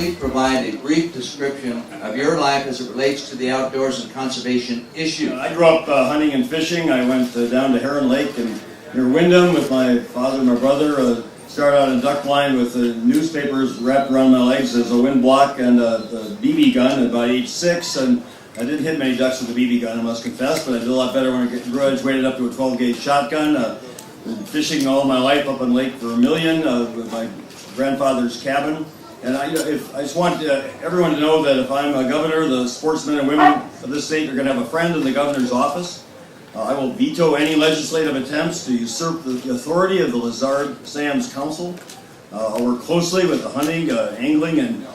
please provide a brief description of your life as it relates to the outdoors and conservation issues. I grew up hunting and fishing. I went down to Heron Lake and near Wyndham with my father and my brother. Started out in duck blind with newspapers wrapped around my legs as a wind block and a BB gun at about age 6. And I didn't hit many ducks with a BB gun, I must confess, but I did a lot better when I graduated up to a 12-gauge shotgun. Been fishing all my life up on Lake Vermilion with my grandfather's cabin. And I just want everyone to know that if I'm a governor, the sportsmen and women of this state are going to have a friend in the governor's office. I will veto any legislative attempts to usurp the authority of the Lizard-Sams Council. I'll work closely with the hunting, angling, and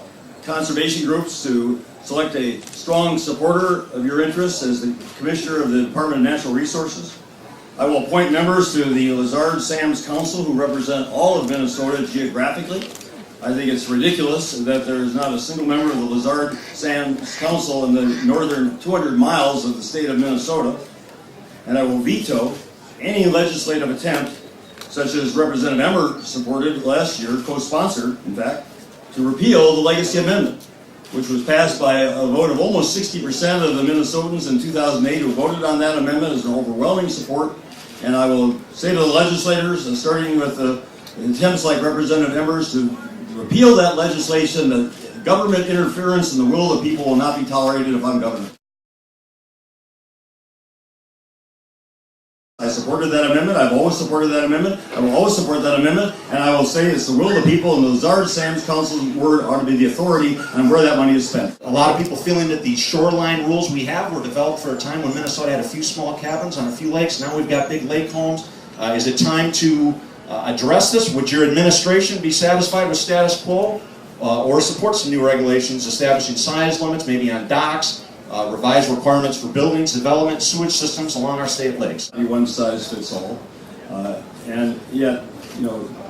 conservation groups to select a strong supporter of your interests as the Commissioner of the Department of Natural Resources. I will appoint members to the Lizard-Sams Council who represent all of Minnesota geographically. I think it's ridiculous that there is not a single member of the Lizard-Sams Council in the northern 200 miles of the state of Minnesota. And I will veto any legislative attempt, such as Representative Emmer supported last year, co-sponsored, in fact, to repeal the Legacy Amendment, which was passed by a vote of almost 60% of the Minnesotans in 2008 who voted on that amendment as an overwhelming support. And I will say to the legislators, starting with attempts like Representative Embers to repeal that legislation, that government interference in the will of the people will not be tolerated if I'm governor. I supported that amendment. I've always supported that amendment. I will always support that amendment. And I will say it's the will of the people, and the Lizard-Sams Council's word ought to be the authority on where that money is spent. A lot of people feeling that the shoreline rules we have were developed for a time when Minnesota had a few small cabins on a few lakes. Now we've got big lake homes. Is it time to address this? Would your administration be satisfied with status quo or support some new regulations establishing size limits, maybe on docks, revised requirements for buildings, development, sewage systems along our state lakes? One size fits all. And yet,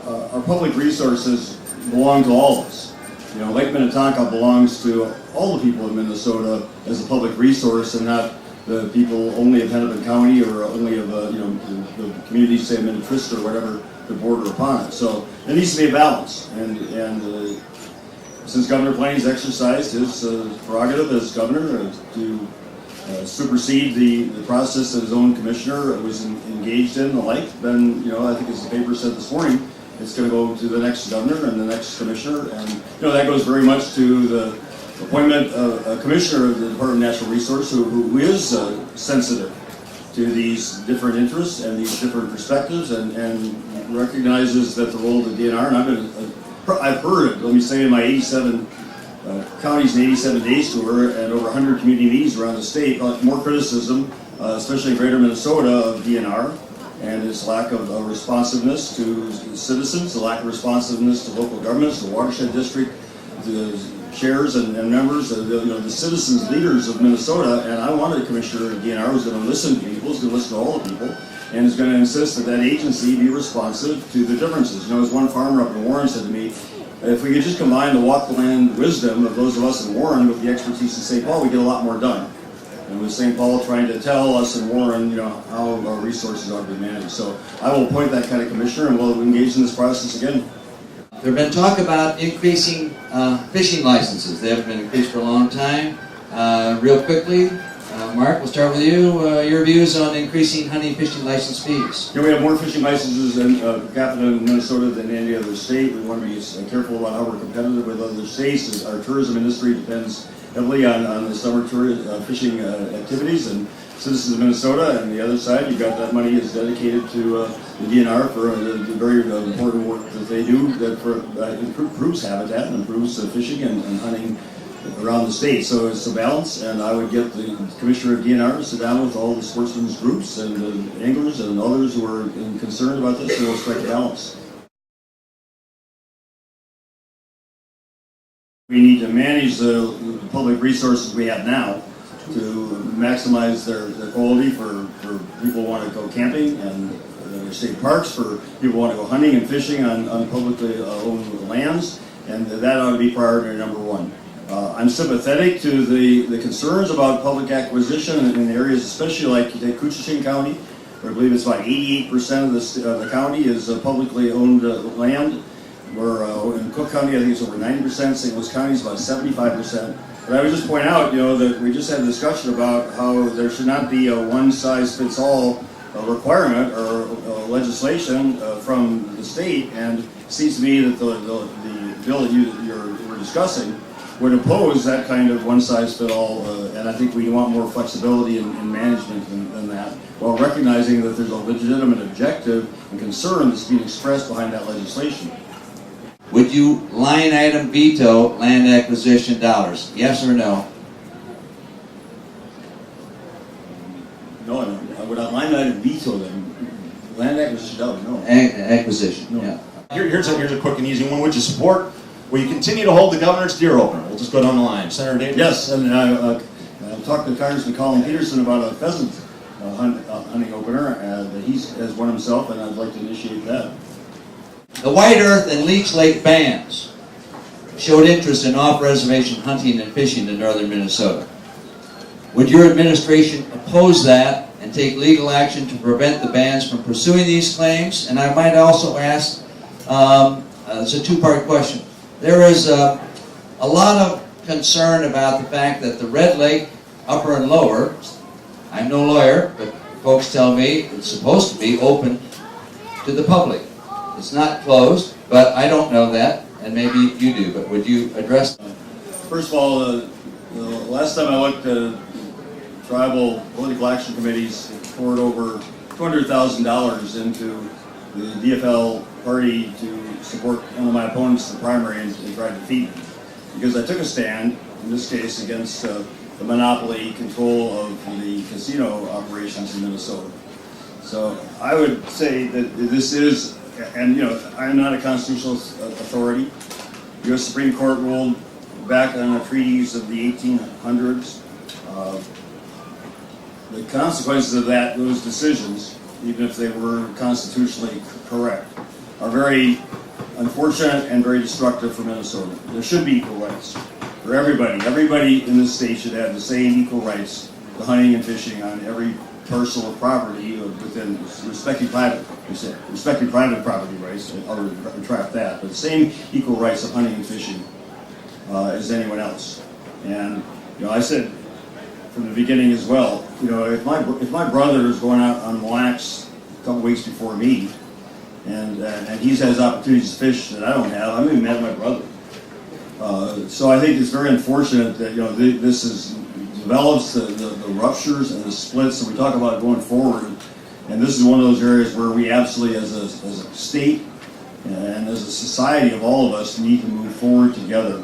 our public resources belong to all of us. Lake Minnetonka belongs to all the people of Minnesota as a public resource, and not the people only of Hennepin County or only of the communities, say, Minnetrista or whatever, that border upon it. So there needs to be a balance. And since Governor Plain's exercised his prerogative as governor to supersede the process that his own commissioner was engaged in and the like, then, I think as the paper said this morning, it's going to go to the next governor and the next commissioner. And, that goes very much to the appointment of a commissioner of the Department of Natural Resources who is sensitive to these different interests and these different perspectives and recognizes that the role of the DNR, and I've heard it, let me say, in my 87 counties and 87 days tour and over 100 community meetings around the state, more criticism, especially in greater Minnesota, of DNR and its lack of responsiveness to citizens, the lack of responsiveness to local governments, the watershed district, the chairs and members, the citizens, leaders of Minnesota. And I wanted a commissioner of DNR who's going to listen to people, who's going to listen to all the people, and is going to insist that that agency be responsive to the differences. As one farmer up in Warren said to me, if we could just combine the walk the land wisdom of those of us in Warren with the expertise of St. Paul, we get a lot more done. And with St. Paul trying to tell us in Warren, how our resources are to be managed. So I will appoint that kind of commissioner, and we'll engage in this process again. There's been talk about increasing fishing licenses. They haven't been increased for a long time. Real quickly, Mark, we'll start with you. Your views on increasing hunting and fishing license fees. We have more fishing licenses per capita in Minnesota than any other state. We want to be careful about how we're competitive with other states. Our tourism industry depends heavily on the summer fishing activities, and citizens of Minnesota. And the other side, you've got that money is dedicated to the DNR for the very important work that they do that improves habitat and improves fishing and hunting around the state. So it's a balance, and I would get the commissioner of DNR to sit down with all the sportsmen's groups and anglers and others who are concerned about this, and we'll strike a balance. We need to manage the public resources we have now to maximize their quality for people who want to go camping, and state parks for people who want to go hunting and fishing on publicly owned lands, and that ought to be priority number one. I'm sympathetic to the concerns about public acquisition in areas, especially like Koochiching County, where I believe it's about 88% of the county is publicly owned land. Where in Cook County, I think it's over 90%. St. Louis County is about 75%. But I would just point out, that we just had a discussion about how there should not be a one-size-fits-all requirement or legislation from the state. And it seems to me that the bill that you were discussing would oppose that kind of one-size-fits-all. And I think we want more flexibility in management than that, while recognizing that there's a legitimate objective and concern that's being expressed behind that legislation. Would you line item veto land acquisition dollars? Yes or no? No, I would not line item veto them. Land acquisition dollars, no. Acquisition, No. yeah. Here's a quick and easy one. Would you support? Will you continue to hold the governor's deer opener? We'll just go down the line. Senator Dayton? Yes, and I talked to Congressman Colin Peterson about a pheasant hunting opener, and he has one himself, and I'd like to initiate that. The White Earth and Leech Lake bans showed interest in off-reservation hunting and fishing in northern Minnesota. Would your administration oppose that and take legal action to prevent the bans from pursuing these claims? And I might also ask, it's a two-part question. There is a lot of concern about the fact that the Red Lake, upper and lower, I'm no lawyer, but folks tell me it's supposed to be open to the public. It's not closed, but I don't know that, and maybe you do, but would you address that? First of all, the last time I looked, tribal political action committees poured over $200,000 into the DFL party to support one of my opponents in the primary and try to defeat me. Because I took a stand, in this case, against the monopoly control of the casino operations in Minnesota. So I would say that this is, and I'm not a constitutional authority. The U.S. Supreme Court ruled back on the treaties of the 1800s. The consequences of those decisions, even if they were constitutionally correct, are very unfortunate and very destructive for Minnesota. There should be equal rights for everybody. Everybody in this state should have the same equal rights to hunting and fishing on every parcel of property within respecting private property rights, or retract that, but the same equal rights of hunting and fishing as anyone else. And I said from the beginning as well, if my brother is going out on Mille Lacs a couple weeks before me, and he has opportunities to fish that I don't have, I'm going to be mad at my brother. So I think it's very unfortunate that this develops the ruptures and the splits that we talk about going forward. And this is one of those areas where we absolutely, as a state and as a society of all of us, need to move forward together.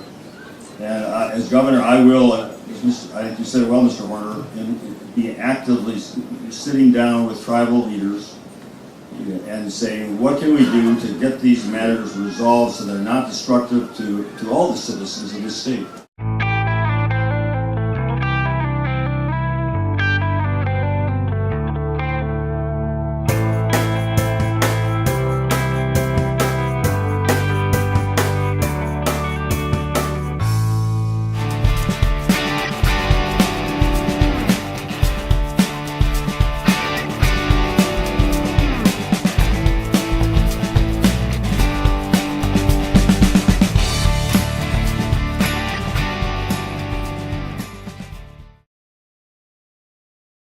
And as governor, I will, I think you said it well, Mr. Warner, be actively sitting down with tribal leaders and saying, what can we do to get these matters resolved so they're not destructive to all the citizens of this state?